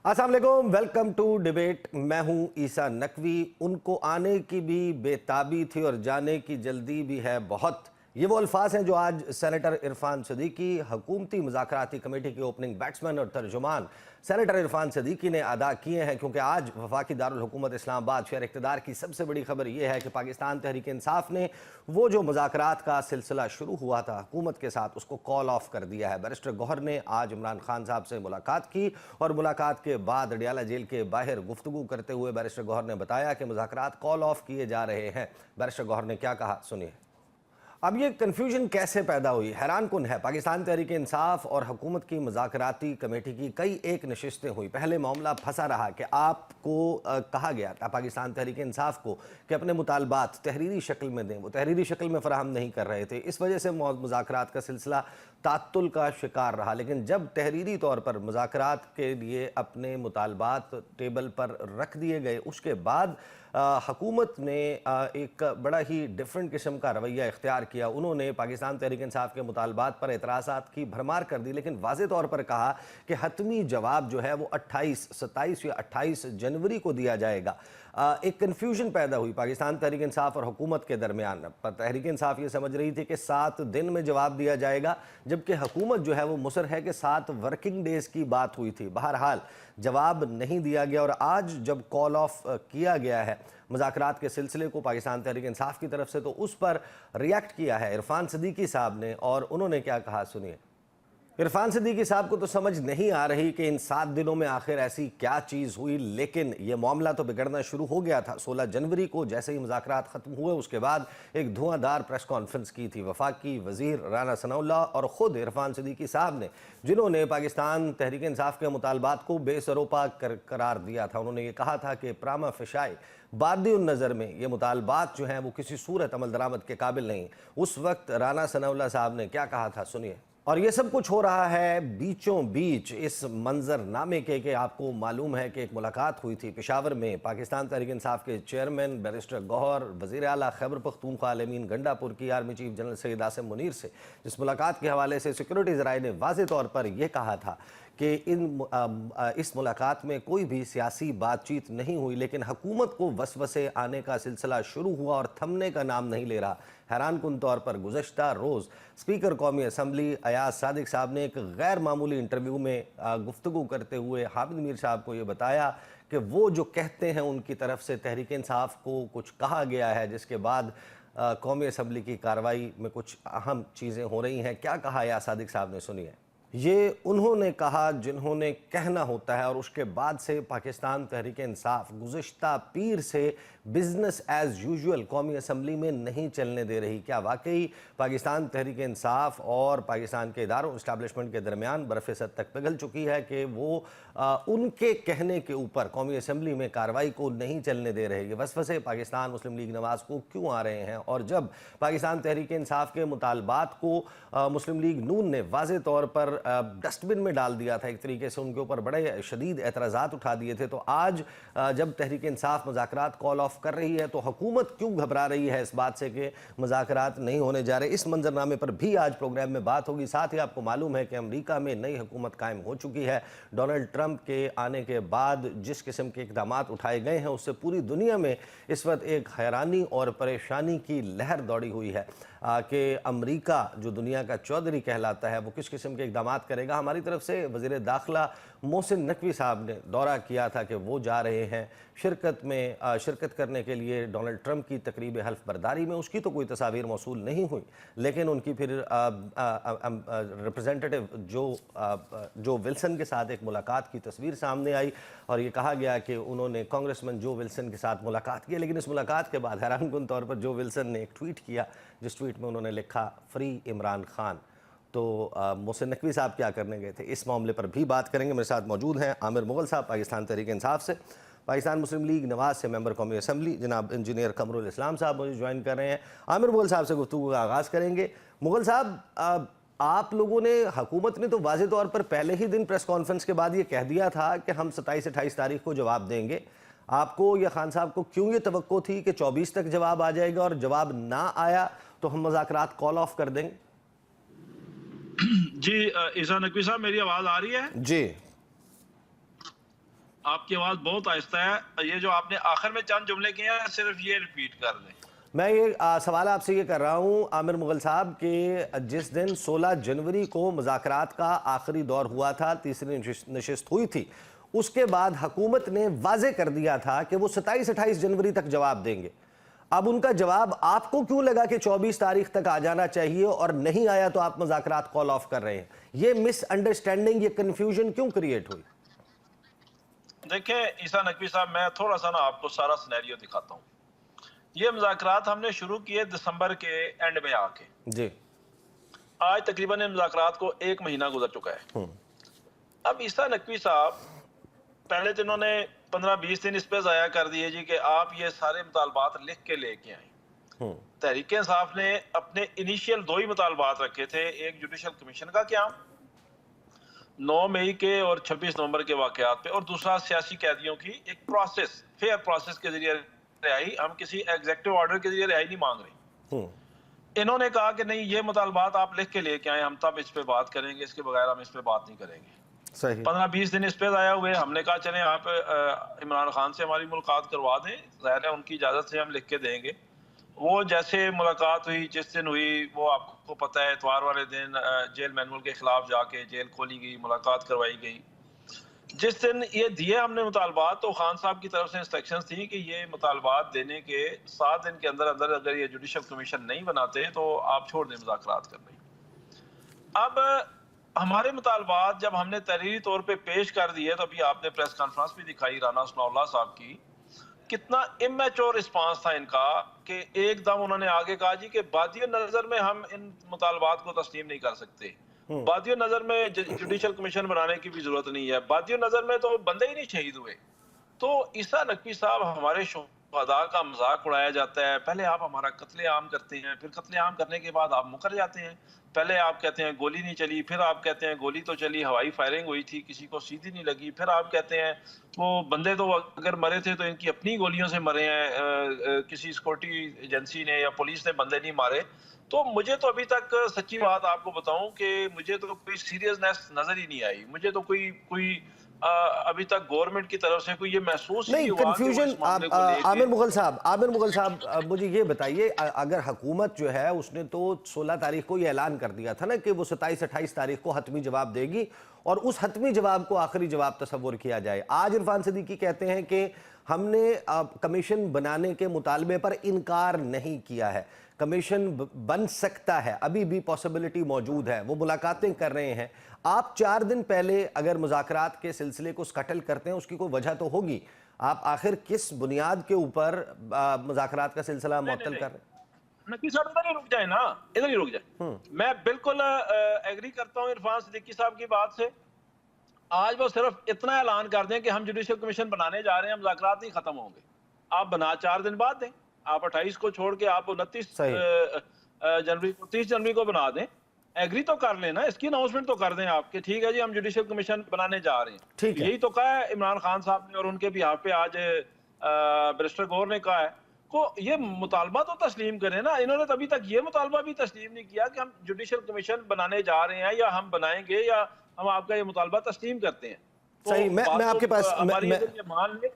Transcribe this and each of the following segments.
अस्सलाम वालेकुम, welcome to debate. मैं हूं ईसा नकवी। उनको आने की भी बेताबी थी और जाने की जल्दी भी है बहुत। ये वो अल्फाज हैं जो आज सेनेटर इरफान सदीकी, हुकूमती मुज़ाकराती कमेटी के ओपनिंग बैट्समैन और तर्जुमान सेनेटर इरफान सदीकी ने अदा किए हैं, क्योंकि आज वफाकी दारुल हुकूमत इस्लामाबाद शहर इक़्तिदार की सबसे बड़ी खबर यह है कि पाकिस्तान तहरीक इंसाफ ने वो जो मुज़ाकरात का सिलसिला शुरू हुआ था हुकूमत के साथ, उसको कॉल ऑफ कर दिया है। बैरिस्टर गौहर ने आज इमरान खान साहब से मुलाकात की और मुलाकात के बाद अडियाला जेल के बाहर गुफ्तगू करते हुए बैरिस्टर गौहर ने बताया कि मुज़ाकरात कॉल ऑफ किए जा रहे हैं। बैरिस्टर गौहर ने क्या कहा, सुनिए। अब ये कन्फ्यूजन कैसे पैदा हुई, हैरान कुन है। पाकिस्तान तहरीक इंसाफ और हुकूमत की मुज़ाकराती कमेटी की कई एक नशिस्तें हुई। पहले मामला फंसा रहा कि आपको कहा गया था पाकिस्तान तहरीक इंसाफ को कि अपने मुतालबात तहरीरी शक्ल में दें, वो तहरीरी शक्ल में फ़राहम नहीं कर रहे थे। इस वजह से मुज़ाकरात का सिलसिला तात्तुल का शिकार रहा। लेकिन जब तहरीरी तौर पर मुज़ाकरात के लिए अपने मुतालबात टेबल पर रख दिए गए, उसके बाद हुकूमत ने एक बड़ा ही डिफरेंट किस्म का रवैया इख्तियार किया। उन्होंने पाकिस्तान तहरीक इंसाफ के मुतालबात पर एतराज़ात की भरमार कर दी, लेकिन वाज़े तौर पर कहा कि हतमी जवाब जो है वो 28, 27 या 28 जनवरी को दिया जाएगा। एक कन्फ्यूजन पैदा हुई पाकिस्तान तहरीक इंसाफ और हुकूमत के दरमियान। तहरीक इंसाफ ये समझ रही थी कि 7 दिन में जवाब दिया जाएगा, जबकि हुकूमत जो है वो मुसर है कि 7 वर्किंग डेज़ की बात हुई थी। बहरहाल जवाब नहीं दिया गया और आज जब कॉल ऑफ किया गया है मुज़ाकरात के सिलसिले को पाकिस्तान तहरीक इंसाफ की तरफ से, तो उस पर रिएक्ट किया है इरफान सदीकी साहब ने और उन्होंने क्या कहा, सुनिए। इरफान सदीकी साहब को तो समझ नहीं आ रही कि इन 7 दिनों में आखिर ऐसी क्या चीज़ हुई, लेकिन यह मामला तो बिगड़ना शुरू हो गया था। 16 जनवरी को जैसे ही मुज़ाकरात ख़त्म हुए, उसके बाद एक धुआंधार प्रेस कॉन्फ्रेंस की थी वफाकी वज़ीर राना सनाउल्लाह और ख़ुद इरफान सदीकी साहब ने, जिन्होंने पाकिस्तान तहरीक इंसाफ के मुतालबात को बेसरोपा करार दिया था। उन्होंने ये कहा था कि प्रामा फ़िशाई बादिउन नज़र में ये मुतालबात जो हैं वो किसी सूरत अमल दरामद के काबिल नहीं। उस वक्त राना सनाउल्लाह साहब ने क्या कहा था, सुनिए। और ये सब कुछ हो रहा है बीचों बीच इस मंजरनामे के आपको मालूम है कि एक मुलाकात हुई थी पेशावर में पाकिस्तान तहरीक इंसाफ के चेयरमैन बैरिस्टर गौहर, वज़ीर आला खैबर पख्तूनख्वा आलमीन गंडापुर की army chief general Syed Asim Munir से, जिस मुलाकात के हवाले से सिक्योरिटी ज़राए ने वाज़े तौर पर यह कहा था कि इस मुलाकात में कोई भी सियासी बातचीत नहीं हुई, लेकिन हुकूमत को वसवसे आने का सिलसिला शुरू हुआ और थमने का नाम नहीं ले रहा। हैरान कुन तौर पर गुज़श्ता रोज़ स्पीकर कौमी असम्बली अयाज सादिक साहब ने एक गैर मामूली इंटरव्यू में गुफ्तगू करते हुए हामिद मीर साहब को ये बताया कि वो जो कहते हैं उनकी तरफ से तहरीक इंसाफ को कुछ कहा गया है, जिसके बाद कौमी असम्बली की कार्रवाई में कुछ अहम चीज़ें हो रही हैं। क्या कहा अयाज सादिक साहब ने, सुनिए। ये उन्होंने कहा जिन्होंने कहना होता है और उसके बाद से पाकिस्तान तहरीक इंसाफ गुज़श्ता पीर से बिजनेस एज यूजुअल कौमी असम्बली में नहीं चलने दे रही। क्या वाकई पाकिस्तान तहरीक इंसाफ और पाकिस्तान के इदारों इस्टेब्लिशमेंट के दरमियान बर्फ़ सद तक पिघल चुकी है कि वो उनके कहने के ऊपर कौमी असम्बली में कार्रवाई को नहीं चलने दे रहे? ये वसवसे पाकिस्तान मुस्लिम लीग नवाज़ को क्यों आ रहे हैं? और जब पाकिस्तान तहरीक इंसाफ के मुतालबात को मुस्लिम लीग नून ने वाज़े तौर पर डस्टबिन में डाल दिया था, एक तरीके से उनके ऊपर बड़े शदीद एतराज़ात उठा दिए थे, तो आज जब तहरीक इंसाफ मुज़ाकरात कॉल ऑफ कर रही है तो हुकूमत क्यों घबरा रही है इस बात से कि मुज़ाकरात नहीं होने जा रहे? इस मंजरनामे पर भी आज प्रोग्राम में बात होगी। साथ ही आपको मालूम है कि अमेरिका में नई हुकूमत कायम हो चुकी है। डोनाल्ड ट्रंप के आने के बाद जिस किस्म के इक़दाम उठाए गए हैं, उससे पूरी दुनिया में इस वक्त एक हैरानी और परेशानी की लहर दौड़ी हुई है कि अमेरिका जो दुनिया का चौधरी कहलाता है वो किस किस्म के इक़दाम करेगा। हमारी तरफ से वज़ीर दाखिला मोहसिन नकवी साहब ने दौरा किया था कि वो जा रहे हैं शिरकत करने के लिए डोनाल्ड ट्रंप की तकरीब हल्फ बरदारी में। उसकी तो कोई तस्वीर मौसूल नहीं हुई, लेकिन उनकी फिर रिप्रेजेंटेटिव जो विल्सन के साथ एक मुलाकात की तस्वीर सामने आई और ये कहा गया कि उन्होंने कांग्रेसमैन जो विल्सन के साथ मुलाकात की। लेकिन इस मुलाकात के बाद हैरान कुन तौर पर जो विल्सन ने एक ट्वीट किया, जिस ट्वीट में उन्होंने लिखा फ्री इमरान खान। तो मोहसिन नकवी साहब क्या करने गए थे, इस मामले पर भी बात करेंगे। मेरे साथ मौजूद हैं आमिर मुगल साहब पाकिस्तान तहरीक इंसाफ से, पाकिस्तान मुस्लिम लीग नवाज़ से मेंबर कौमी असम्बली जनाब इंजीनियर कमरुल इस्लाम साहब मुझे ज्वाइन कर रहे हैं। आमिर मुगल साहब से गुफ्तगू का आगाज़ करेंगे। मुगल साहब, आप लोगों ने, हुकूमत ने तो वाज़े तौर पर पहले ही दिन प्रेस कॉन्फ्रेंस के बाद ये कह दिया था कि हम 27-28 तारीख को जवाब देंगे। आपको या खान साहब को क्यों ये तवक्को थी कि 24 तक जवाब आ जाएगा और जवाब ना आया तो हम मुज़ाकरात कॉल ऑफ कर देंगे? जी ईसा नकवी साहब, मेरी आवाज आ रही है? जी आपकी आवाज बहुत आहिस्ता है। ये जो आपने आखिर में चंद जुमले किए हैं सिर्फ ये रिपीट कर दें। मैं ये सवाल आपसे ये कर रहा हूँ आमिर मुगल साहब कि जिस दिन 16 जनवरी को मुज़ाकरात का आखिरी दौर हुआ था, तीसरी नशिस्त हुई थी, उसके बाद हुकूमत ने वाजे कर दिया था कि वो 27-28 जनवरी तक जवाब देंगे। अब उनका जवाब आपको क्यों लगा कि 24 तारीख तक आ जाना चाहिए और नहीं आया तो आप मुज़ाकरात कॉल ऑफ कर रहे हैं? ये मिसअंडरस्टैंडिंग, ये कन्फ्यूजन क्यों क्रिएट हुई? देखिए ईसा नकवी साहब, मैं थोड़ा सा ना आपको सारा सिनेरियो दिखाता हूँ। ये मुज़ाकरात हमने शुरू किए दिसंबर के एंड में आके, जी। आज तकरीबन इन मुज़ाकरात को 1 महीना गुजर चुका है। अब ईसा नकवी साहब पहले तो इन्होंने 15-20 दिन इस पे ज़ाया कर दिए जी कि आप ये सारे मुतालबात लिख के लेके आए। तहरीक इंसाफ ने अपने इनिशियल 2 ही मुतालबात रखे थे, एक जुडिशल कमीशन का क़याम 9 मई के और 26 नवंबर के वाक़यात पे, और दूसरा सियासी कैदियों की एक प्रोसेस, फेयर प्रोसेस के जरिए रिहाई। हम किसी एग्जीक्यूटिव ऑर्डर के जरिए रिहाई नहीं मांग रहे। इन्होंने कहा कि नहीं, ये मुतालबात आप लिख के लेके आए, हम तब इस पे बात करेंगे, इसके बगैर हम इस पे बात नहीं करेंगे। सही। 15-20 दिन इस पे ज़ाया हुए। हमने कहा चलें आप इमरान खान से हमारी मुलाकात करवा दें, ज़ाहिर है उनकी इजाज़त से हम लिख के देंगे। वो जैसे मुलाकात हुई, जिस दिन हुई वो आपको पता है, इतवार वाले दिन जेल मैनुअल के खिलाफ जाके जेल खोली गई, मुलाकात करवाई गई। जिस दिन ये दिए हमने मुतालबात, तो खान साहब की तरफ से इंस्ट्रक्शंस थी कि ये मुतालबात देने के 7 दिन के अंदर अंदर अगर ये जुडिशल कमीशन नहीं बनाते तो आप छोड़ दें मुज़ाकरात करने। अब हमारे मुतालबात जब हमने तहरीरी तौर पे पेश कर दिए, तो अभी आपने प्रेस कॉन्फ्रेंस भी दिखाई राना सनाउल्लाह साहब की, कितना इमेच्योर रिस्पांस था इनका कि एकदम उन्होंने आगे कहा जी कि बादियो नजर में हम इन मुतालबात को तस्लीम नहीं कर सकते। बादियो नजर में जुडिशल कमीशन बनाने की भी जरूरत नहीं है, बादियो नजर में तो बंदे ही नहीं शहीद हुए। तो ईसा नकवी साहब, हमारे शुहदा का मजाक उड़ाया जाता है। पहले आप हमारा कत्लेआम करते हैं, फिर कत्लेआम करने के बाद आप मुकर जाते हैं। पहले आप कहते हैं गोली नहीं चली, फिर आप कहते हैं गोली तो चली, हवाई फायरिंग हुई थी, किसी को सीधी नहीं लगी, फिर आप कहते हैं वो बंदे तो अगर मरे थे तो इनकी अपनी गोलियों से मरे हैं, किसी सिक्योरिटी एजेंसी ने या पुलिस ने बंदे नहीं मारे। तो मुझे तो अभी तक सच्ची बात आपको बताऊं कि मुझे तो कोई सीरियसनेस नजर ही नहीं आई। मुझे तो कोई कोई अभी तक गवर्नमेंट की तरफ से कोई ये महसूस ही नहीं, नहीं हुआ कि वो कंफ्यूजन इस मामले को आमिर लेके। मुगल साहब, मुझे ये बताइए, अगर हुकूमत जो है उसने तो 16 तारीख को ये ऐलान कर दिया था ना कि वो 27-28 तारीख को हतमी जवाब देगी और उस हतमी जवाब को आखिरी जवाब तस्वुर किया जाए। आज इरफान सिद्दीकी कहते हैं कि हमने कमीशन बनाने के मुतालबे पर इनकार नहीं किया है, कमीशन बन सकता है, अभी भी पॉसिबिलिटी मौजूद है, वो मुलाकातें कर रहे हैं। आप 4 दिन पहले अगर मुज़ाकरात के सिलसिले को स्कटल करते हैं, उसकी कोई वजह तो होगी। आप आखिर किस बुनियाद के ऊपर मुज़ाकरात का सिलसिला मुअत्तल कर रहे हैं? नकवी साहब इधर ही रुक जाए ना, इधर ही रुक जाए। मैं बिल्कुल एग्री करता हूँ इरफान सिद्दीकी साहब की बात से। आज वो सिर्फ इतना ऐलान कर दें कि हम जुडिशल कमीशन बनाने जा रहे हैं, मुज़ाकरात नहीं खत्म होंगे। आप बना 4 दिन बाद दें, आप 28 को छोड़ के आप 29 जनवरी को, 30 जनवरी को बना दें। एग्री तो कर लेना, इसकी अनाउंसमेंट तो कर दें आपके, ठीक है जी हम जुडिशल कमीशन बनाने जा रहे हैं। ठीक है। यही तो कहा है इमरान खान साहब ने और उनके बिहाफ पे आज बैरिस्टर गौर ने कहा है। को ये मुतालबा तो तस्लीम करें ना। इन्होंने तो अभी तक ये मुतालबा भी तस्लीम नहीं किया कि हम जुडिशल कमीशन बनाने जा रहे हैं या हम बनाएंगे या हम आपका ये मुतालबा तस्लीम करते हैं। तो सही, मैं आपके पास मान ले।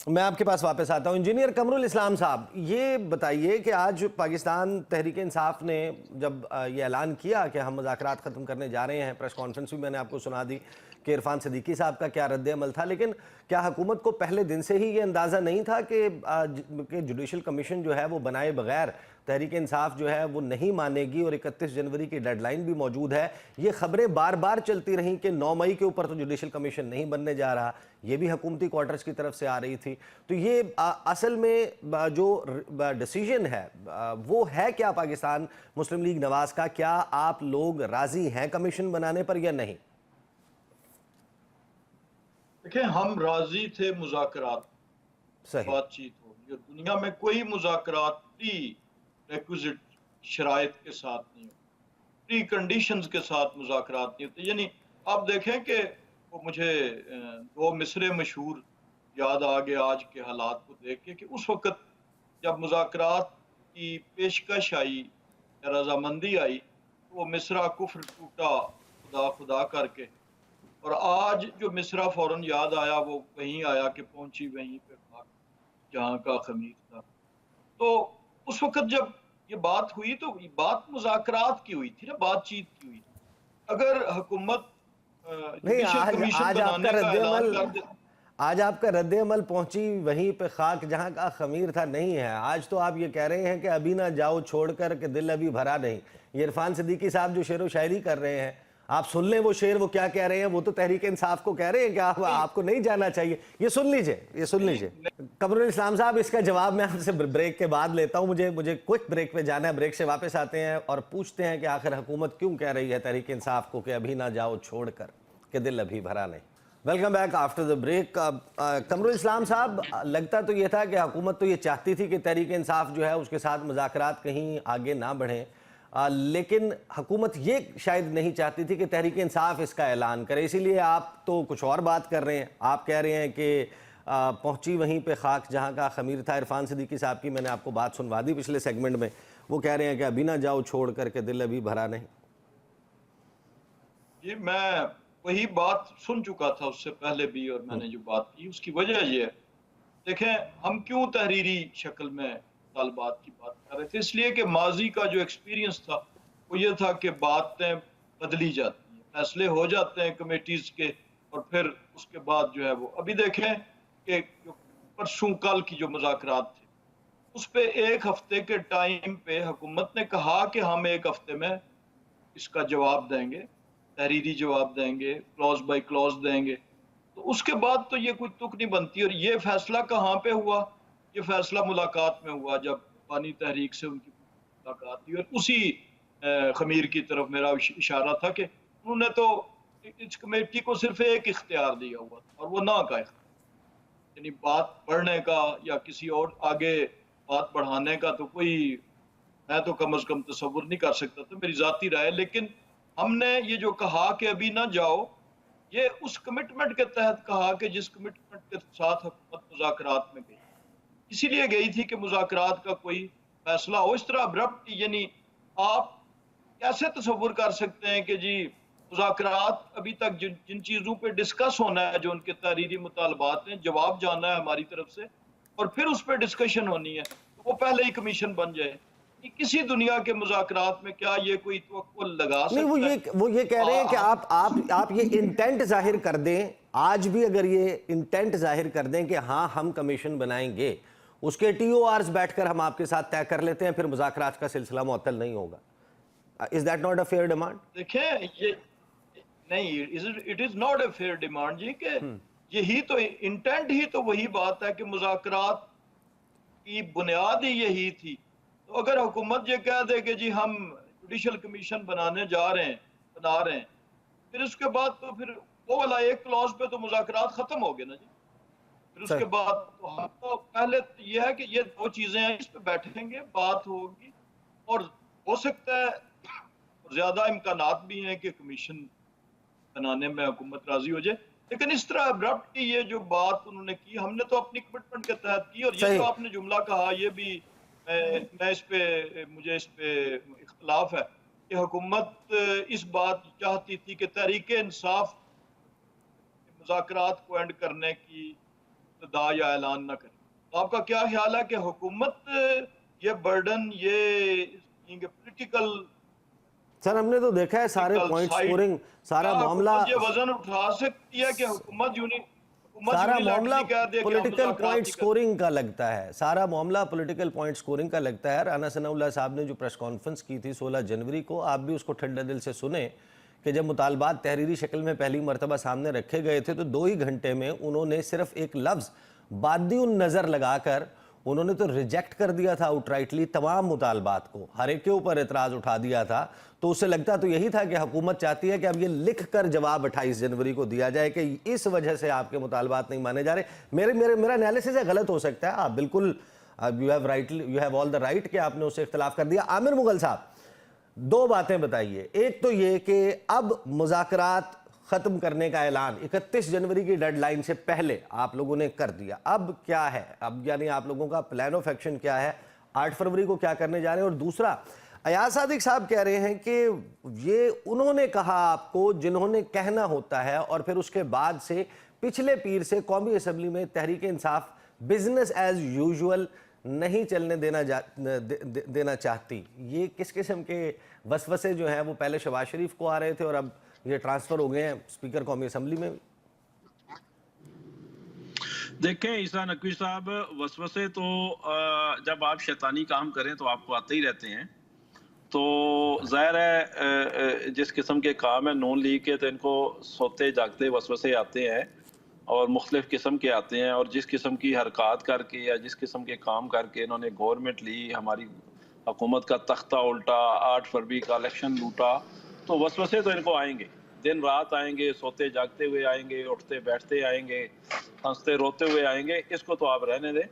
मैं आपके पास वापस आता हूं। इंजीनियर कमरुल इस्लाम साहब, ये बताइए कि आज पाकिस्तान तहरीक इंसाफ ने जब ये ऐलान किया कि हम मुज़ाकरात ख़त्म करने जा रहे हैं, प्रेस कॉन्फ्रेंस भी मैंने आपको सुना दी कि इरफान सिद्दीकी साहब का क्या रद्द-ए-अमल था, लेकिन क्या हुकूमत को पहले दिन से ही ये अंदाज़ा नहीं था कि जुडिशल कमीशन जो है वो बनाए बगैर तहरीक इंसाफ जो है वो नहीं मानेगी और 31 जनवरी की डेडलाइन भी मौजूद है? ये खबरें बार बार चलती रहीं कि 9 मई के ऊपर तो जुडिशल कमीशन नहीं बनने जा रहा, ये भी हुकूमती क्वार्टर्स की तरफ से आ रही थी। तो ये असल में जो डिसीजन है वो है क्या पाकिस्तान मुस्लिम लीग नवाज का? क्या आप लोग राजी हैं कमीशन बनाने पर या नहीं? देखिए, हम राजी थे मुज़ाकरात, बातचीत होगी। दुनिया में कोई मुज़ाकरात प्री रिक्विजिट शराइत के साथ नहीं होते, प्री कंडीशंस के साथ मुज़ाकरात नहीं होते। यानी आप देखें कि वो मुझे 2 मिसरे मशहूर याद आ गए आज के हालात को देख के कि उस वक़्त जब मुज़ाकरात की पेशकश आई या रज़ामंदी आई, तो वो मिसरा कुफ्र टूटा खुदा खुदा करके, और आज जो मिसरा फौरन याद आया वो वहीं आया कि पहुंची वहीं पे खाक जहाँ का खमीर था। तो उस वक्त जब ये बात हुई तो ये बात मुज़ाकरात की हुई थी ना, बातचीत की हुई थी। अगर हुकूमत नहीं, जुडिशल कमीशन आज आपका बनाने का ऐलान रद्द-ए-अमल कर दे। आज आपका रद्द-ए-अमल पहुंची वहीं पे खाक जहां का खमीर था नहीं है। आज तो आप ये कह रहे हैं कि अभी ना जाओ छोड़कर के दिल अभी भरा नहीं। ये इरफान सिद्दीकी साहब जो शेर व शायरी कर रहे हैं, आप सुन लें वो शेर, वो क्या कह रहे हैं। वो तो तहरीक इंसाफ को कह रहे हैं कि आपको नहीं जाना चाहिए। ये सुन लीजिए, ये सुन लीजिए। कमरुल इस्लाम साहब, इसका जवाब मैं आपसे ब्रेक के बाद लेता हूं। मुझे क्विक ब्रेक पे जाना है। ब्रेक से वापस आते हैं और पूछते हैं कि आखिर हुकूमत क्यों कह रही है तहरीक इंसाफ को कि अभी ना जाओ छोड़कर कि दिल अभी भरा नहीं। Welcome back after the break. Qamrul Islam साहब, लगता तो ये था कि हुकूमत तो ये चाहती थी कि तहरीक इंसाफ जो है उसके साथ मुज़ाकरात कहीं आगे ना बढ़ें, लेकिन हुकूमत ये शायद नहीं चाहती थी कि तहरीक इंसाफ इसका ऐलान करे। इसीलिए आप तो कुछ और बात कर रहे हैं। आप कह रहे हैं कि पहुंची वहीं पे खाक जहां का खमीर था। इरफान सिद्दीकी साहब की मैंने आपको बात सुनवा दी पिछले सेगमेंट में। वो कह रहे हैं कि अभी ना जाओ छोड़ करके दिल अभी भरा नहीं। जी, मैं वही बात सुन चुका था उससे पहले भी, और मैंने जो बात की उसकी वजह ये है, देखें हम क्यों तहरीरी शक्ल में तालबात की बात कर रहे थे। इसलिए कि माजी का जो एक्सपीरियंस था वो ये था कि बातें बदली जाती हैं, फैसले हो जाते हैं कमेटीज के, और फिर उसके बाद जो है वो अभी देखें कि परसों कल की जो मुज़ाकरात थे उस पे 1 हफ्ते के टाइम पे हुकूमत ने कहा कि हम 1 हफ्ते में इसका जवाब देंगे, तहरीरी जवाब देंगे, क्लॉज बाय क्लॉज देंगे। तो उसके बाद तो ये कोई तुक नहीं बनती। और ये फैसला कहाँ पे हुआ? ये फैसला मुलाकात में हुआ, जब पानी तहरीक से उनकी मुलाकात हुई। और उसी खमीर की तरफ मेरा इशारा था कि उन्होंने तो इस कमेटी को सिर्फ एक इख्तियार दिया हुआ था और वो ना का इख्तियार, यानी बात बढ़ने का या किसी और आगे बात बढ़ाने का तो कोई, मैं तो कम अज कम तसव्वुर नहीं कर सकता था, मेरी जाती राय। लेकिन हमने ये जो कहा कि अभी ना जाओ, ये उस कमिटमेंट के तहत कहा कि जिस कमिटमेंट के साथ हुकूमत मुज़ाकरात में गई, इसीलिए गई थी कि मुज़ाकरात का कोई फैसला हो। इस तरह अब्रप्ट, यानी आप कैसे तसव्वुर कर सकते हैं कि जी मुज़ाकरात अभी तक जिन चीज़ों पे डिस्कस होना है, जो उनके तहरीरी मुतालबात हैं, जवाब जानना है हमारी तरफ से और फिर उस पर डिस्कशन होनी है, तो वो पहले ही कमीशन बन जाए। किसी दुनिया के मुज़ाकरात में क्या ये कोई तवक्कुल लगा सकता है? वो ये कह रहे हैं कि आप ये इंटेंट जाहिर कर दें। आज भी अगर ये इंटेंट जाहिर कर दें कि हाँ हम कमीशन बनाएंगे, उसके TORs बैठकर हम आपके साथ तय कर लेते हैं, फिर मुज़ाकरात का सिलसिला मुअत्तल नहीं होगा। Is that not a fair demand? देखें, ये नहीं, it is not a fair demand जी, कि यही तो इंटेंट ही तो वही बात है कि मुज़ाकरात की बुनियाद ही यही थी। तो अगर हुकूमत ये कह दे कि जी हम जुडिशल कमीशन बना रहे हैं, फिर उसके बाद तो फिर वो वाला एक क्लॉज पे तो मुज़ाकरात खत्म हो गए ना जी। फिर उसके बाद तो हम तो पहले तो ये है कि ये 2 चीजें हैं, इस पे बैठेंगे, बात होगी, और हो सकता है ज्यादा इम्कानात भी हैं कि कमीशन बनाने में हुकूमत राजी हो जाए। लेकिन इस तरह अब्रप्ट की ये जो बात उन्होंने की, हमने तो अपनी कमिटमेंट के तहत की। और ये जो आपने जुमला कहा, ये भी मुझे इस पे इख्तलाफ है कि हुकूमत इस बात चाहती थी कि तहरीक इंसाफ मुज़ाकरात को एंड करने की इब्तिदा या ऐलान न करे। तो आपका क्या ख्याल है कि हुकूमत ये बर्डन, ये पॉलिटिकल, सर हमने तो देखा है सारे पॉइंट स्कोरिंग, सारा मामला ये वजन उठा सकती है कि हुकूमत सारा मामला पॉलिटिकल पॉइंट स्कोरिंग का लगता है। सारा मामला पॉलिटिकल पॉइंट स्कोरिंग का लगता है। राना सनाउल्लाह साहब ने जो प्रेस कॉन्फ्रेंस की थी 16 जनवरी को, आप भी उसको ठंडे दिल से सुने कि जब मुतालबात तहरीरी शक्ल में पहली मरतबा सामने रखे गए थे तो 2 ही घंटे में उन्होंने सिर्फ एक लफ्ज़ बादिउन नज़र लगाकर उन्होंने तो रिजेक्ट कर दिया था आउटराइटली तमाम मुतालबात को, हर एक के ऊपर एतराज़ उठा दिया था। तो उससे लगता तो यही था कि हुकूमत चाहती है कि अब ये लिख कर जवाब 28 जनवरी को दिया जाए कि इस वजह से आपके मुतालबात नहीं माने जा रहे। मेरा एनालिसिस है, गलत हो सकता है, आप बिल्कुल you have all the right कि आपने उससे इख्तलाफ कर दिया। आमिर मुगल साहब, 2 बातें बताइए। एक तो ये कि अब मुज़ाकरात ख़त्म करने का ऐलान 31 जनवरी की डेडलाइन से पहले आप लोगों ने कर दिया, अब क्या है? अब यानी आप लोगों का प्लान ऑफ एक्शन क्या है? 8 फरवरी को क्या करने जा रहे हैं? और दूसरा, अयाज सादिक साहब कह रहे हैं कि ये उन्होंने कहा आपको जिन्होंने कहना होता है, और फिर उसके बाद से पिछले पीर से कौमी असम्बली में Tehreek Insaf business as usual नहीं चलने देना चाहती। ये किस किस्म के वसवसे जो हैं वो पहले शहबाज शरीफ को आ रहे थे और अब ये ट्रांसफर हो गए हैं स्पीकर कौमी असम्बली में? देखें ईसा नकवी साहब, वसवसे तो जब आप शैतानी काम करें तो आपको आते ही रहते हैं। तो ज़ाहिर है जिस किस्म के काम है नून लीग के, तो इनको सोते जागते वसवसे आते हैं और मुख्तलिफ़ किस्म के आते हैं, और जिस किस्म की हरकत करके या जिस किस्म के काम करके इन्होंने गवर्नमेंट ली, हमारी हुकूमत का तख्ता उल्टा, 8 फरवरी का इलेक्शन लूटा, तो वसवसे तो इनको आएंगे, दिन रात आएंगे, सोते जागते हुए आएंगे, उठते बैठते आएंगे, हंसते रोते हुए आएंगे। इसको तो आप रहने दें।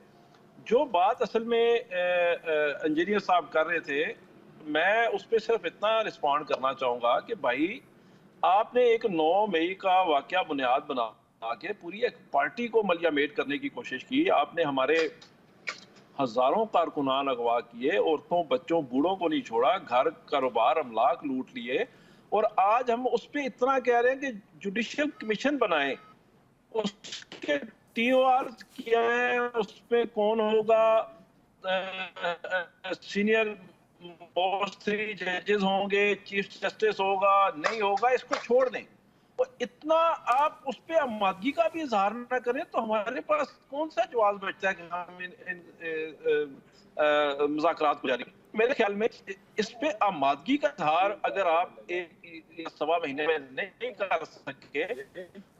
जो बात असल में इंजीनियर साहब कर रहे थे, मैं उस पर सिर्फ इतना रिस्पॉन्ड करना चाहूँगा कि भाई आपने एक 9 मई का वाक़या बुनियाद बना के पूरी एक पार्टी को मलियामेट करने की कोशिश की। आपने हमारे हज़ारों कारकुनान अगवा किए, औरतों बच्चों बूढ़ों को नहीं छोड़ा, घर कारोबार अमलाक लूट लिए, और आज हम उस पर इतना कह रहे हैं कि जुडिशियल कमीशन बनाएं। उसके TOR क्या है, उसमें कौन होगा, सीनियर मोस्ट 3 जजेस होंगे, चीफ जस्टिस होगा, नहीं होगा, इसको छोड़ दें। तो इतना आप उस पर आमादगी का भी इजहार न करें तो हमारे पास कौन सा जवाब बचता है कि हम इन मुज़ाकरात को जारी करें। मेरे ख्याल में इस पे आमादगी का इजहार अगर आप एक सवा महीने में नहीं कर सके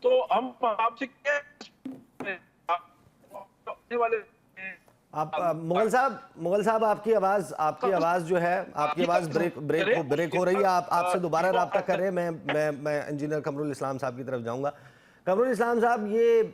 तो हम आपसे क्या वाले आप मुगल साहब आपकी आवाज जो है, आपकी आवाज ब्रेक हो रही है। आपसे दोबारा रब्ता कर रहे हैं। मैं इंजीनियर कमरुल इस्लाम साहब की तरफ जाऊंगा। कमरुल इस्लाम साहब, ये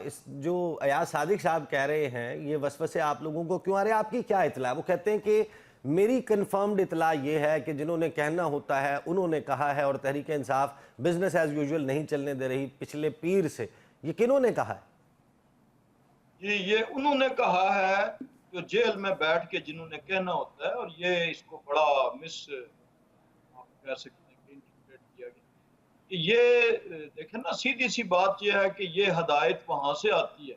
इस जो अयाज सादिक साहब कह रहे हैं, ये वसवसे आप लोगों को क्यों आ रहे हैं? आपकी क्या इतला है? वो कहते हैं कि मेरी कंफर्म्ड इतला ये है कि जिन्होंने कहना होता है उन्होंने कहा है, और Tehreek Insaf business as usual नहीं चलने दे रही पिछले पीर से। ये किन्होंने कहा है? ये उन्होंने कहा है जो जेल में बैठ के जिन्होंने कहना होता है, और ये इसको बड़ा आप कह सकते हैं कि इंटरप्रेट किया गया कि ये देखें ना, सीधी सी बात ये है कि ये हदायत वहां से आती है,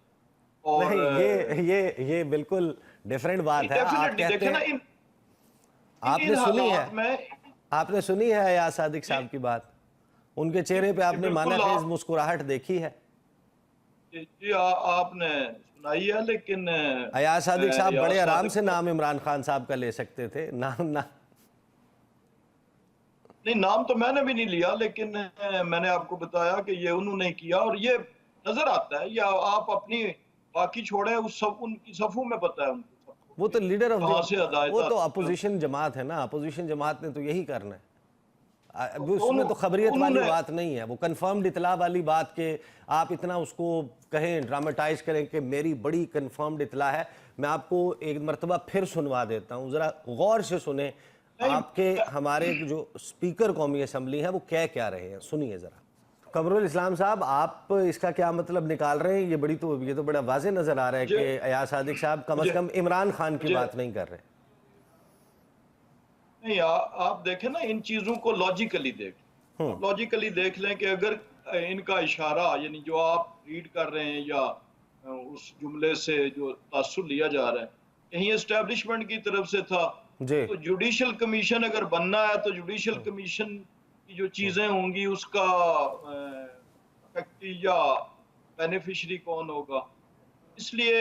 और नहीं, ये बिल्कुल डिफरेंट बात है। आप कहते हैं आपने सुनी है अयाज सादिक साहब की बात, उनके चेहरे पे आपने मानाखेज मुस्कुराहट देखी है? जी आपने सुनाई है, लेकिन अयाज सादिक साहब बड़े आराम से नाम इमरान खान साहब का ले सकते थे। नहीं, नाम तो मैंने भी नहीं लिया, लेकिन मैंने आपको बताया कि ये उन्होंने किया, और ये नजर आता है, या आप अपनी बाकी छोड़े उस सब उनकी सफों में पता है उनको। वो तो लीडर ऑफ वो तो अपोजिशन जमात है ना, अपोजिशन जमात ने तो यही करना है। उसमें तो खबरियत वाली बात नहीं है, वो कंफर्म्ड इतला वाली बात के आप इतना उसको कहें, ड्रामेटाइज करें कि मेरी बड़ी कंफर्म्ड इतला है। मैं आपको एक मरतबा फिर सुनवा देता हूँ, जरा गौर से सुने आपके हमारे जो स्पीकर कौमी असम्बली है वो क्या रहे हैं, सुनिए जरा। कमरुल इस्लाम साहब, आप इसका क्या मतलब निकाल रहे हैं? ये तो बड़ा वाज़ेह नजर आ रहा है कि अयाज सादिक साहब कम से कम इमरान खान की बात नहीं कर रहे। नहीं, आप देखें ना, इन चीजों को लॉजिकली देख लें कि अगर इनका इशारा, यानी जो आप रीड कर रहे हैं या उस जुमले से जो तासुर लिया जा रहा है, कहीं एस्टेब्लिशमेंट की तरफ से था, तो जुडिशियल कमीशन अगर बनना है तो जुडिशियल कमीशन की जो चीजें होंगी उसका इफेक्टिव या बेनिफिशियरी कौन होगा। इसलिए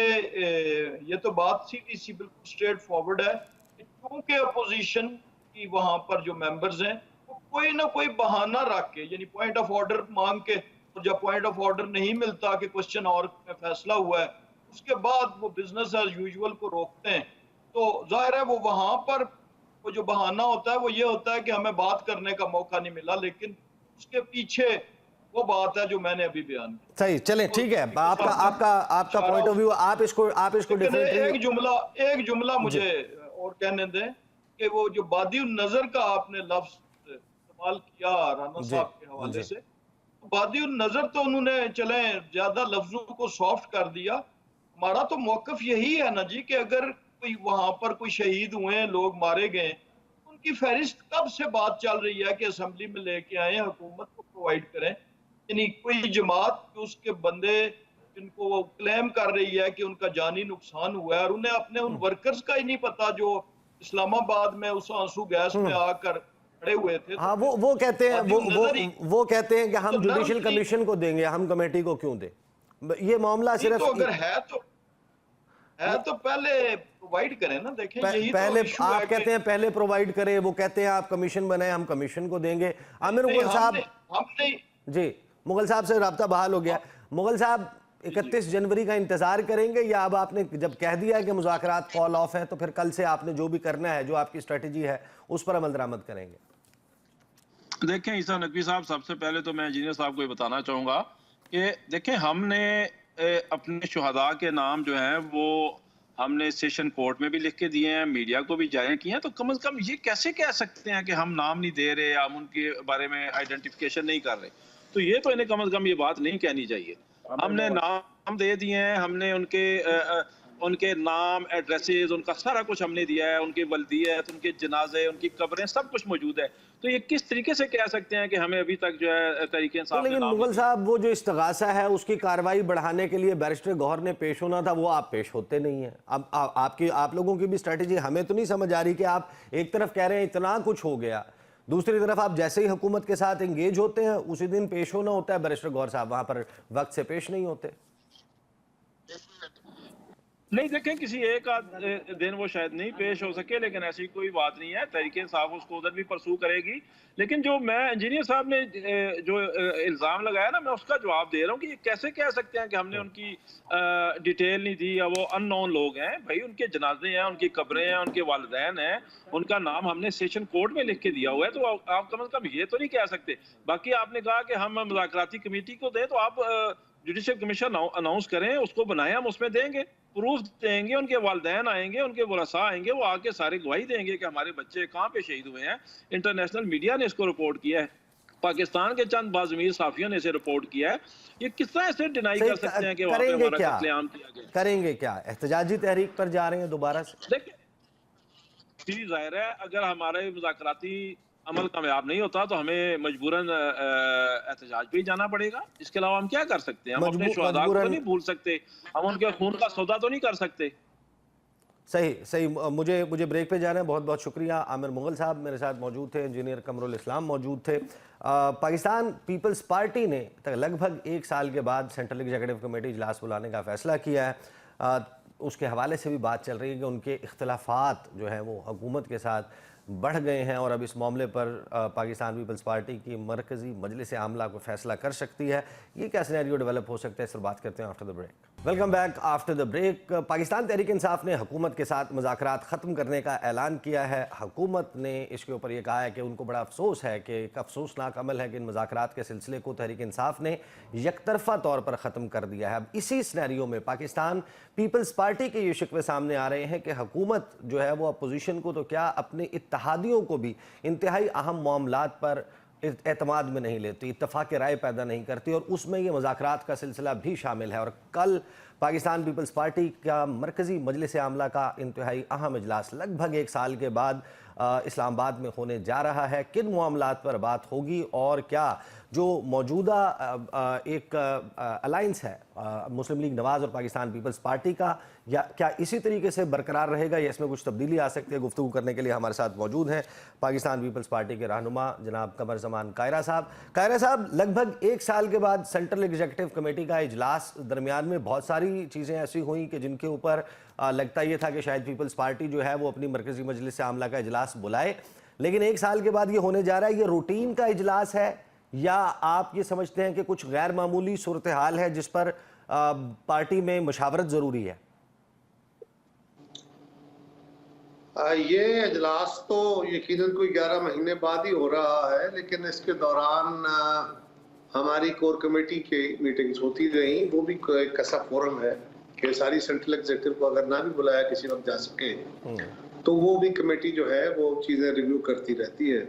ये तो बात सीधी सी बिल्कुल स्ट्रेट फॉरवर्ड है, क्योंकि अपोजिशन की वहां पर जो मेंबर्स हैं वो कोई ना कोई बहाना रख के, यानी पॉइंट ऑफ ऑर्डर मांग के, और जब पॉइंट ऑफ ऑर्डर नहीं मिलता कि क्वेश्चन और में फैसला हुआ है, उसके बाद वो बिजनेस एज यूजुअल को रोकते हैं। तो जाहिर है वो वहां पर वो जो बहाना होता है वो ये होता है कि हमें बात करने का मौका नहीं मिला, लेकिन उसके पीछे वो बात है जो मैंने अभी बयान की। सही, चलें, ठीक है, आपका पॉइंट ऑफ व्यू, आप इसको एक जुमला मुझे और कहने दें कि वो जो बादिउन नजर का आपने लफ्ज इस्तेमाल किया राना साहब के हवाले से, बादिउन नजर तो उन्होंने चले ज्यादा लफ्जों को सॉफ्ट कर दिया। हमारा तो मौकफ यही है ना जी कि अगर कोई वहां पर कोई शहीद हुए, लोग मारे गए, की फहरिस्त कब से बात चल रही है कि असेंबली में लेके आए, हुकूमत को प्रोवाइड करें। यानी कोई जमात उसके बंदे जिनको वो क्लेम कर रही है कि उनका जानी नुकसान हुआ है और उन्हें अपने उन वर्कर्स का ही नहीं पता जो इस्लामाबाद में उस आंसू गैस में आकर खड़े हुए थे। हाँ, वो कहते हैं वो कहते हैं कि हम जुडिशियल कमीशन को देंगे, हम कमेटी को क्यों दें? ये मामला सिर्फ तो अगर है तो पहले प्रोवाइड करें ना। देखें यही पहले तो आप कहते हैं पहले प्रोवाइड करें, वो कहते हैं आप कमीशन बनाएं, हम कमीशन को देंगे। आमिर मुगल साहब, हमने जी मुगल साहब से राब्ता बहाल हो गया। मुगल साहब 31 जनवरी का इंतजार करेंगे या अब आपने जब कह दिया कि मुज़ाकरात कॉल ऑफ है तो फिर कल से आपने जो भी करना है, जो आपकी स्ट्रेटजी है, उस पर अमल दरामद करेंगे? देखें ईसा नकवी साहब, सबसे पहले तो मैं इंजीनियर साहब को ये बताना चाहूँगा कि देखें हमने अपने शुहदा के नाम जो हैं वो हमने सेशन कोर्ट में भी लिख के दिए हैं, मीडिया को भी जारी किए हैं। तो कम से कम ये कैसे कह सकते हैं कि हम नाम नहीं दे रहे, हम उनके बारे में आइडेंटिफिकेशन नहीं कर रहे? तो ये तो इन्हें कम से कम ये बात नहीं कहनी चाहिए। हमने नाम दे दिए हैं, हमने उनके नाम, एड्रेसेस, उनका सारा कुछ हमने दिया है, उनकी वल्दियत, उनके जनाजे, उनकी कब्रें, सब कुछ मौजूद है। तो ये किस तरीके से कह सकते हैं कि हमें अभी तक जो है तरीके इंसाफ? लेकिन मुगल साहब, वो जो इस्तगासा है उसकी कार्रवाई बढ़ाने के लिए बैरिस्टर गौहर ने पेश होना था, वो आप पेश होते नहीं है। अब आप लोगों की भी स्ट्रेटेजी हमें तो नहीं समझ आ रही कि आप एक तरफ कह रहे हैं इतना कुछ हो गया, दूसरी तरफ आप जैसे ही हुकूमत के साथ एंगेज होते हैं उसी दिन पेश होना होता है। बैरिस्टर गौहर साहब वहां पर वक्त से पेश नहीं होते। नहीं, देखें किसी एक दिन वो शायद नहीं पेश हो सके, लेकिन ऐसी कोई बात नहीं है। तहरीक इंसाफ उसको उधर भी परसू करेगी। लेकिन जो मैं इंजीनियर साहब ने जो इल्ज़ाम लगाया ना, मैं उसका जवाब दे रहा हूँ कि ये कैसे कह सकते हैं कि हमने उनकी डिटेल नहीं दी या वो अननोन लोग हैं। भाई उनके जनाजे हैं, उनकी कब्रें हैं, उनके वालिदैन हैं, उनका नाम हमने सेशन कोर्ट में लिख के दिया हुआ है। तो आप कम से कम ये तो नहीं कह सकते। बाकी आपने कहा कि हम मुज़ाकराती कमेटी को दें, तो आप जुडिशियल कमीशन अनाउंस करें, उसको बनाएं, हम उसमें देंगे, प्रूफ देंगे, उनके वालिदैन आएंगे, उनके वरसा आएंगे, वो आके सारे गवाही देंगे कि हमारे बच्चे कहाँ पे शहीद हुए हैं। इंटरनेशनल मीडिया ने इसको रिपोर्ट किया है, पाकिस्तान के चंद बाज़मीर साफियों ने इसे रिपोर्ट किया है। ये किस तरह से डिनाई कर सकते हैं कि वहाँ पे हमारा कत्लेआम किया गया? करेंगे क्या? एहतजाजी तहरीक पर जा रहे हैं दोबारा से? देखिए जाहिर है अगर हमारे मुज़ाकराती अमल कामयाब नहीं होता तो हमें मजबूरन एहतजाज पे ही जाना पड़ेगा। इसके अलावा हम क्या कर सकते हैं? हम अपने शुहदा को तो नहीं भूल सकते, हम उनके खून का सौदा तो नहीं कर सकते। सही। मुझे ब्रेक पे जाना है। बहुत बहुत शुक्रिया। आमिर मुगल साहब मेरे साथ मौजूद थे, इंजीनियर कमरुल इस्लाम मौजूद थे। पाकिस्तान पीपल्स पार्टी ने लगभग 1 साल के बाद सेंट्रल एग्जीक्यूटिव कमेटी इजलास बुलाने का फैसला किया है। उसके हवाले से भी बात चल रही है कि उनके इख्तलाफात जो हैं वो हुकूमत के साथ बढ़ गए हैं और अब इस मामले पर पाकिस्तान पीपल्स पार्टी की मरकज़ी मजलिस आमला को फैसला कर सकती है। ये क्या सिनेरियो डेवलप हो सकता है, इस पर बात करते हैं after the break. Welcome back after the break. Pakistan Tehreek Insaf ने हुकूमत के साथ मुज़ाकरात ख़त्म करने का ऐलान किया है। हुकूमत ने इसके ऊपर यह कहा है कि उनको बड़ा अफसोस है कि एक अफसोसनाक अमल है कि इन मुज़ाकरात के सिलसिले को तहरीक इंसाफ ने यकतरफ़ा तौर पर ख़त्म कर दिया है। अब इसी सिनेरियो में पाकिस्तान पीपल्स पार्टी के ये शिकवे सामने आ रहे हैं कि हुकूमत जो है वो अपोजिशन को तो क्या, अपने इत्तेहादियों को भी इंतहाई अहम मामलात पर एतमाद में नहीं लेती, इत्तफाक राय पैदा नहीं करती, और उसमें ये मुज़ाकरात का सिलसिला भी शामिल है। और कल पाकिस्तान पीपल्स पार्टी का मरकज़ी मजलिस आमला का इंतहाई अहम इजलास लगभग 1 साल के बाद इस्लामाबाद में होने जा रहा है। किन मामलात पर बात होगी और क्या जो मौजूदा एक अलायंस है मुस्लिम लीग नवाज़ और पाकिस्तान पीपल्स पार्टी का, या क्या इसी तरीके से बरकरार रहेगा या इसमें कुछ तब्दीली आ सकती है? गुफ्तगू करने के लिए हमारे साथ मौजूद हैं पाकिस्तान पीपल्स पार्टी के रहनुमा जनाब कमर ज़मान कायरा साहब। कायरा साहब, लगभग 1 साल के बाद सेंट्रल एग्जीक्यूटिव कमेटी का इजलास, दरमियान में बहुत सारी चीज़ें ऐसी हुई कि जिनके ऊपर लगता ये था कि शायद पीपल्स पार्टी जो है वो अपनी मरकज़ी मजलिस आमला का इजलास बुलाए, लेकिन 1 साल के बाद ये होने जा रहा है। ये रूटीन का इजलास है या आप ये समझते हैं कि कुछ गैर मामूली सूरत हाल है जिस पर पार्टी में मुशावरत ज़रूरी है? ये इजलास तो यकीनन कोई 11 महीने बाद ही हो रहा है, लेकिन इसके दौरान हमारी कोर कमेटी की मीटिंग्स होती रही। वो भी एक ऐसा फोरम है कि सारी सेंट्रल एग्जीक्यूटिव को अगर ना भी बुलाया किसी वक्त जा सके तो वो भी कमेटी जो है वो चीज़ें रिव्यू करती रहती है।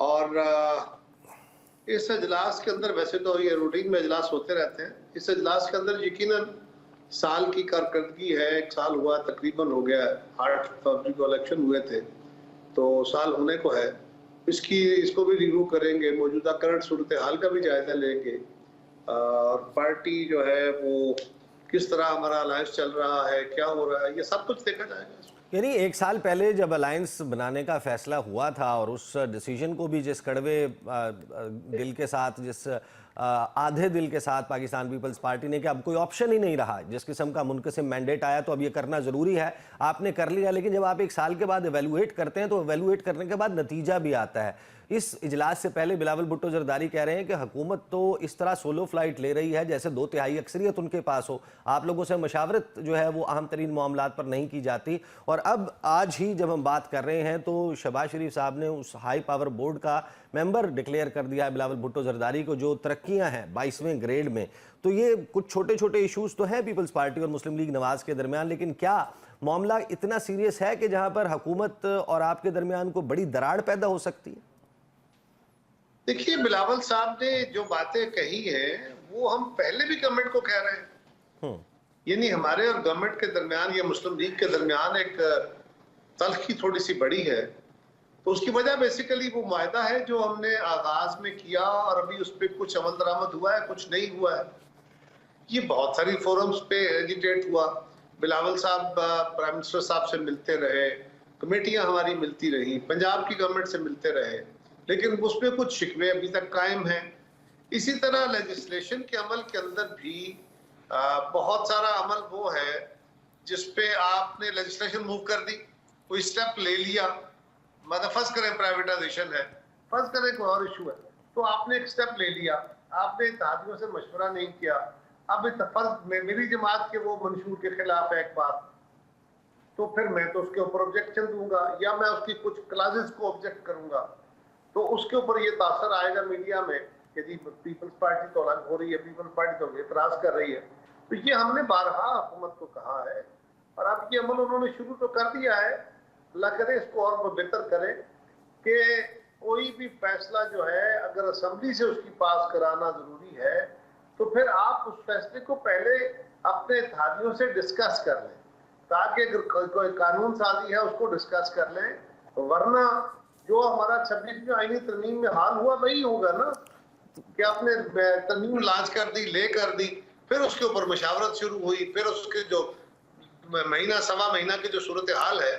और इस इजलास के अंदर, वैसे तो ये रूटीन में इजलास होते रहते हैं, इस इजलास के अंदर यकीनन साल की कारकर्दगी है। 1 साल हुआ तकरीबन, हो गया। 8 फरवरी को इलेक्शन हुए थे, तो साल होने को है, इसको भी रिव्यू करेंगे, मौजूदा करंट सूरत हाल का भी जायजा लेंगे और पार्टी जो है वो किस तरह हमारा अलायंस चल रहा है, क्या हो रहा है, ये सब कुछ देखा जाएगा। यानी 1 साल पहले जब अलायंस बनाने का फैसला हुआ था और उस डिसीजन को भी जिस कड़वे दिल के साथ, जिस आधे दिल के साथ पाकिस्तान पीपल्स पार्टी ने कि अब कोई ऑप्शन ही नहीं रहा, जिस किस्म का मुनक़सिम मैंडेट आया तो अब ये करना ज़रूरी है, आपने कर लिया। लेकिन जब आप 1 साल के बाद एवेलुएट करते हैं तो एवेलुएट करने के बाद नतीजा भी आता है। इस इजलास से पहले बिलावल भुट्टो जरदारी कह रहे हैं कि हुकूमत तो इस तरह सोलो फ्लाइट ले रही है जैसे 2/3 अक्सरियत उनके पास हो, आप लोगों से मशावरत जो है वो अहम तरीन मामलात पर नहीं की जाती। और अब आज ही जब हम बात कर रहे हैं तो शहबाज शरीफ साहब ने उस हाई पावर बोर्ड का मेंबर डिक्लेयर कर दिया है बिलावल भुट्टो जरदारी को, जो तरक्कियां हैं 22वें ग्रेड में। तो ये कुछ छोटे छोटे इशूज़ तो हैं पीपल्स पार्टी और मुस्लिम लीग नवाज के दरमियान, लेकिन क्या मामला इतना सीरियस है कि जहां पर हुकूमत और आपके दरमियान को बड़ी दरार पैदा हो सकती है? देखिए, बिलावल साहब ने जो बातें कही हैं वो हम पहले भी गवर्नमेंट को कह रहे हैं। यानी हमारे और गवर्नमेंट के दरमियान या मुस्लिम लीग के दरमियान एक तल्खी थोड़ी सी बड़ी है। तो उसकी वजह बेसिकली वो मायदा है जो हमने आगाज में किया और अभी उस पर कुछ अमल दरामद हुआ है, कुछ नहीं हुआ है। ये बहुत सारी फोरम्स पे एजिटेट हुआ, बिलावल साहब प्राइम मिनिस्टर साहब से मिलते रहे, कमेटियां हमारी मिलती रही, पंजाब की गवर्नमेंट से मिलते रहे, लेकिन उसमें कुछ शिकवे अभी तक कायम हैं। इसी तरह लेजिस्लेशन के अमल के अंदर भी बहुत सारा अमल वो है जिसपे आपने लेजिस्लेशन मूव कर दी, कोई स्टेप ले लिया, मतलब फर्ज करें प्राइवेटाइजेशन है, फर्ज करें कोई और इशू है, तो आपने एक स्टेप ले लिया, आपने इत्तेहादियों से मशवरा नहीं किया। अब मेरी जमात के वो मंशूर के खिलाफ है एक बात, तो फिर मैं तो उसके ऊपर ऑब्जेक्शन दूंगा या मैं उसकी कुछ क्लासेस को ऑब्जेक्ट करूंगा, तो उसके ऊपर ये तासर आएगा मीडिया में कि जी पीपल्स पार्टी तो अलग हो रही है, पीपल्स पार्टी तो एतराज कर रही है। तो ये हमने बारहा हुकूमत को कहा है और अब ये अमल उन्होंने शुरू तो कर दिया है। अल्लाह करे इसको और बेहतर करे कि कोई भी फैसला जो है अगर असेंबली से उसकी पास कराना जरूरी है तो फिर आप उस फैसले को पहले अपने इत्तेहादियों से डिस्कस कर लें, ताकि अगर कोई कानून साजी है उसको डिस्कस कर लें, वरना जो हमारा 26वीं आईनी तरमीम में हाल हुआ वही होगा ना कि आपने तरमीम लांच कर दी, ले कर दी, फिर उसके ऊपर मशावरत शुरू हुई, फिर उसके जो महीना सवा महीना की जो सूरत हाल है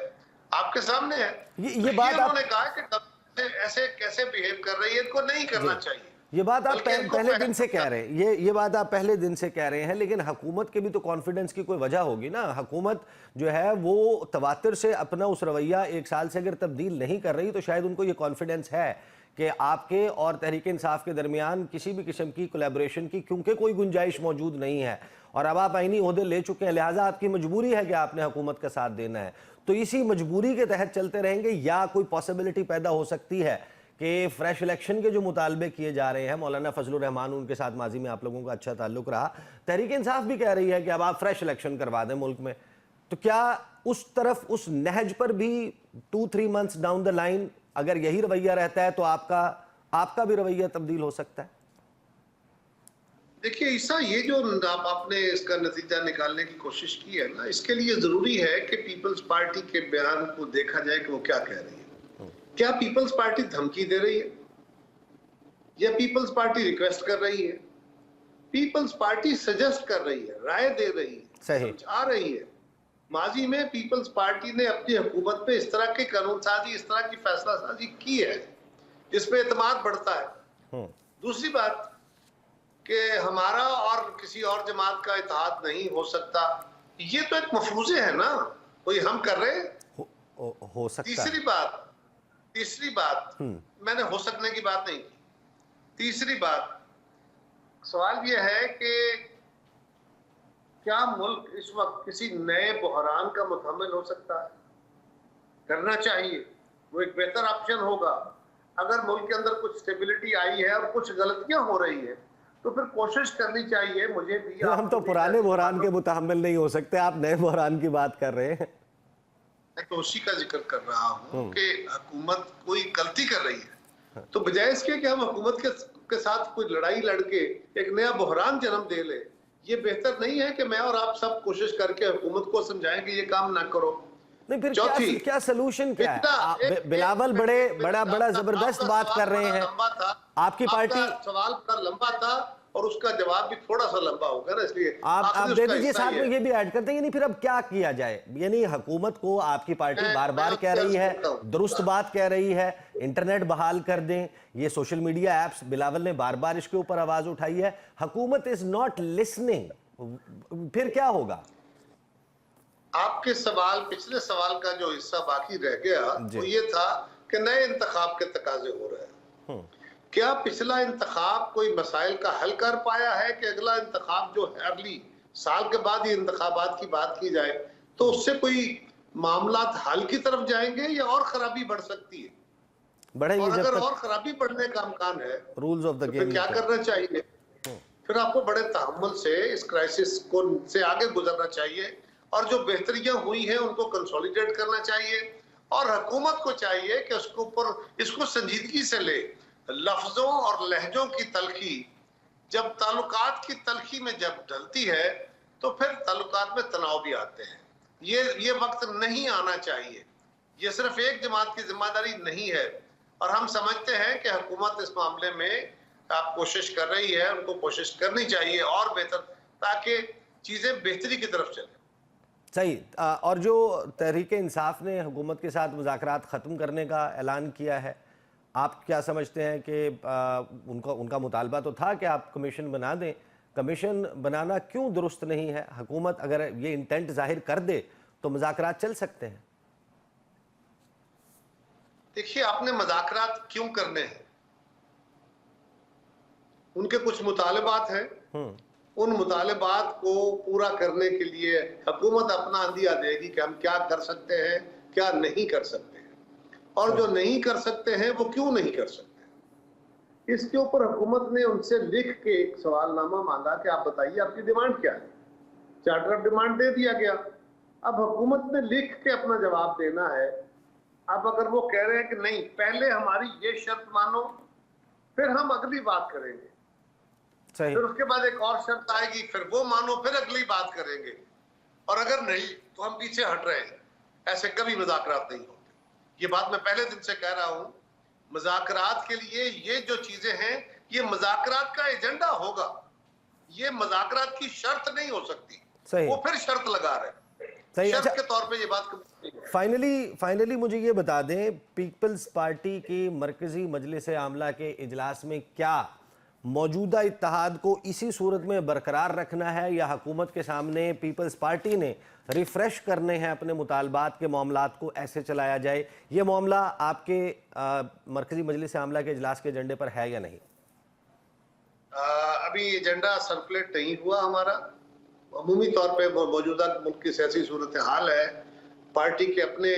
आपके सामने है। ये बात उन्होंने कहा कि ऐसे कैसे बिहेव कर रही है, इनको नहीं करना चाहिए। ये बात आप पहले दिन से कह रहे हैं, ये बात आप पहले दिन से कह रहे हैं, लेकिन हुकूमत के भी तो कॉन्फिडेंस की कोई वजह होगी ना। हुकूमत जो है वो तवातिर से अपना उस रवैया 1 साल से अगर तब्दील नहीं कर रही तो शायद उनको ये कॉन्फिडेंस है कि आपके और तहरीक इंसाफ के दरमियान किसी भी किस्म की कोलैबोरेशन की क्योंकि कोई गुंजाइश मौजूद नहीं है और अब आप आईनी ओहदे ले चुके हैं, लिहाजा आपकी मजबूरी है कि आपने हुकूमत का साथ देना है। तो इसी मजबूरी के तहत चलते रहेंगे या कोई पॉसिबिलिटी पैदा हो सकती है कि फ्रेश इलेक्शन के जो मुतालबे किए जा रहे हैं, मौलाना फजलुर रहमान, उनके साथ माजी में आप लोगों का अच्छा ताल्लुक रहा, तहरीक इंसाफ भी कह रही है कि अब आप फ्रेश इलेक्शन करवा दें मुल्क में, तो क्या उस तरफ उस नहज पर भी 2-3 मंथ्स डाउन द लाइन अगर यही रवैया रहता है तो आपका भी रवैया तब्दील हो सकता है? देखिए ईसा, ये जो आपने इसका नतीजा निकालने की कोशिश की है ना, इसके लिए जरूरी है कि पीपल्स पार्टी के बयान को देखा जाए कि वो क्या कह रही है। क्या पीपल्स पार्टी धमकी दे रही है या पीपल्स पार्टी रिक्वेस्ट कर रही है? पीपल्स पार्टी सजेस्ट कर रही है, राय दे रही है, सही आ रही है। माजी में पीपल्स पार्टी ने अपनी हुकूमत पे इस तरह की कानून साजी, इस तरह की फैसला साजी की है जिसपे एतमाद बढ़ता है। दूसरी बात कि हमारा और किसी और जमात का इत्तेहाद नहीं हो सकता, ये तो एक मफरूजे है ना, कोई हम कर रहे हो सकता। तीसरी बात मैंने हो सकने की बात नहीं की। तीसरी बात, सवाल यह है कि क्या मुल्क इस वक्त किसी नए बहरान का मुतहम्मिल हो सकता है? करना चाहिए, वो एक बेहतर ऑप्शन होगा। अगर मुल्क के अंदर कुछ स्टेबिलिटी आई है और कुछ गलतियां हो रही है तो फिर कोशिश करनी चाहिए। मुझे भी हम तो पुराने बहरान के मुतहम्मिल नहीं हो सकते, आप नए बहरान की बात कर रहे हैं। मैं तो उसी का जिक्र कर रहा हूँ कि हुकूमत कोई गलती कर रही है तो बजाय इसके कि हम हुकूमत के साथ कोई लड़ाई लड़के एक नया बहरान जन्म दे ले, ये बेहतर नहीं है कि मैं और आप सब कोशिश करके हुकूमत को समझाएं कि ये काम ना करो। नहीं फिर चौथी, क्या सलूशन क्या है? बिलावल बड़ा जबरदस्त बात कर रहे हैं, आपकी पार्टी। सवाल बड़ा लंबा था और उसका जवाब भी थोड़ा सा लंबा होगा ना, इसलिए आप दे दीजिए, साथ में ये भी ऐड करते हैं। नहीं फिर अब क्या किया जाए? यानी हुकूमत को आपकी पार्टी बार बार कह रही है, दुरुस्त बात कह रही है, इंटरनेट बहाल कर दें, ये सोशल मीडिया एप्स, बिलावल ने बार बार इसके ऊपर आवाज उठाई है, हुकूमत इज नॉट लिसनिंग, फिर क्या होगा? आपके सवाल, पिछले सवाल का जो हिस्सा बाकी रह गया वो ये था कि नए इंतखाब के तकाजे हो रहे हैं। क्या पिछला इंतखाब कोई मसाइल का हल कर पाया है कि अगला इंतखाब जो है अगली साल के बाद ही इंतखाबात की बात की जाए तो उससे कोई मामला हल की तरफ जाएंगे या और खराबी बढ़ सकती है? बढ़ेगी, और अगर और खराबी बढ़ने का अमकान है रूल्स ऑफ द गेम क्या करना चाहिए? फिर आपको बड़े तहम्मुल से इस क्राइसिस को से आगे गुजरना चाहिए और जो बेहतरियां हुई हैं उनको कंसोलिडेट करना चाहिए और हुकूमत को चाहिए कि उसके ऊपर इसको संजीदगी से ले। लफ्जों और लहजों की तलखी जब ताल्लुकात की तलखी में जब ढलती है तो फिर ताल्लुकात में तनाव भी आते हैं। ये वक्त नहीं आना चाहिए। ये सिर्फ एक जमात की जिम्मेदारी नहीं है और हम समझते हैं कि हुकूमत इस मामले में आप कोशिश कर रही है, उनको कोशिश करनी चाहिए और बेहतर, ताकि चीजें बेहतरी की तरफ चले। सही। और जो तहरीक इंसाफ ने हुकूमत के साथ मुज़ाकरात ख़त्म करने का ऐलान किया है, आप क्या समझते हैं कि उनका मुतालबा तो था कि आप कमीशन बना दें, कमीशन बनाना क्यों दुरुस्त नहीं है? हुकूमत अगर ये इंटेंट जाहिर कर दे तो मुज़ाकरात चल सकते हैं। देखिए, आपने मुज़ाकरात क्यों करने हैं? उनके कुछ मुतालबात हैं, उन मुतालबात को पूरा करने के लिए हुकूमत अपना अंदिया देगी कि हम क्या कर सकते हैं, क्या नहीं कर सकते हैं, और जो नहीं कर सकते हैं वो क्यों नहीं कर सकते। इसके ऊपर हुकूमत ने उनसे लिख के एक सवालनामा मांगा कि आप बताइए आपकी डिमांड क्या है। चार्टर ऑफ डिमांड दे दिया गया। अब हुकूमत ने लिख के अपना जवाब देना है। अब अगर वो कह रहे हैं कि नहीं, पहले हमारी ये शर्त मानो फिर हम अगली बात करेंगे, सही। फिर उसके बाद एक और शर्त आएगी, फिर वो मानो, फिर अगली बात करेंगे, और अगर नहीं तो हम पीछे हट रहे हैं। ऐसे कभी मुज़ाकरात नहीं होते। ये बात मैं पहले दिन से कह रहा हूं। मुज़ाकरात के लिए ये जो चीजें हैं, ये मुज़ाकरात का एजेंडा होगा, ये मुज़ाकरात की शर्त नहीं हो सकती। सही। वो फिर शर्त लगा रहे हैं, सही। शर्त अच्छा, के तौर पे ये बात फाइनली मुझे ये बता दें, पीपल्स पार्टी की मरकजी मजलिस आमला के इजलास में क्या मौजूदा इत्तेहाद को इसी सूरत में बरकरार रखना है या हुकूमत के सामने पीपल्स पार्टी ने रिफ्रेश करने हैं अपने मुतालबात के मामलात को, ऐसे चलाया जाए? ये मामला आपके मरकजी मजलिस आमला के इजलास के एजेंडे पर है या नहीं? अभी एजेंडा सर्कुलेट नहीं हुआ हमारा। अमूमी तौर पे मौजूदा मुल्क की सियासी सूरत हाल है, पार्टी के अपने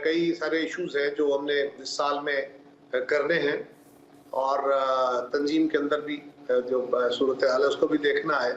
कई सारे इशूज हैं जो हमने इस साल में करने हैं और तंजीम के अंदर भी जो सूरत हाल है उसको भी देखना है,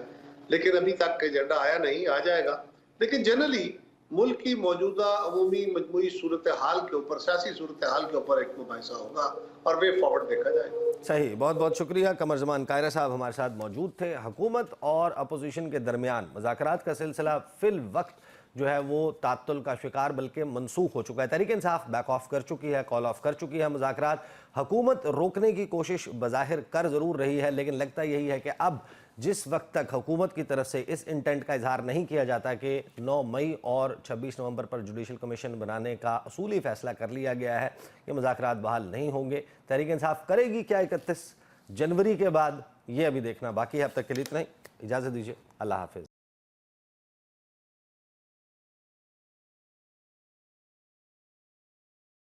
लेकिन अभी तक एजेंडा आया नहीं, आ जाएगा। लेकिन जनरली मुल्क की मौजूदा अमूमी मजमूई सूरत हाल के ऊपर, सियासी सूरत हाल के ऊपर एक मुबाहिसा होगा और वे फॉरवर्ड देखा जाएगा। सही। बहुत बहुत शुक्रिया। कमर ज़मान कायरा साहब हमारे साथ मौजूद थे। हुकूमत और अपोजिशन के दरमियान मुज़ाकरात का सिलसिला फिल वक्त जो है वो तात्तुल का शिकार बल्कि मनसूख हो चुका है। तहरीक इंसाफ बैक ऑफ कर चुकी है, कॉल ऑफ कर चुकी है मुज़ाकरात। हुकूमत रोकने की कोशिश बज़ाहिर कर ज़रूर रही है, लेकिन लगता यही है कि अब जिस वक्त तक हुकूमत की तरफ से इस इंटेंट का इजहार नहीं किया जाता कि 9 मई और 26 नवंबर पर जुडिशल कमीशन बनाने का असूली फ़ैसला कर लिया गया है कि मुज़ाकरात बहाल नहीं होंगे। तहरीक इंसाफ करेगी क्या 31 जनवरी के बाद, ये अभी देखना बाकी है। अब तक के लिए इतना ही। इजाज़त दीजिए। अल्लाह हाफ़िज़।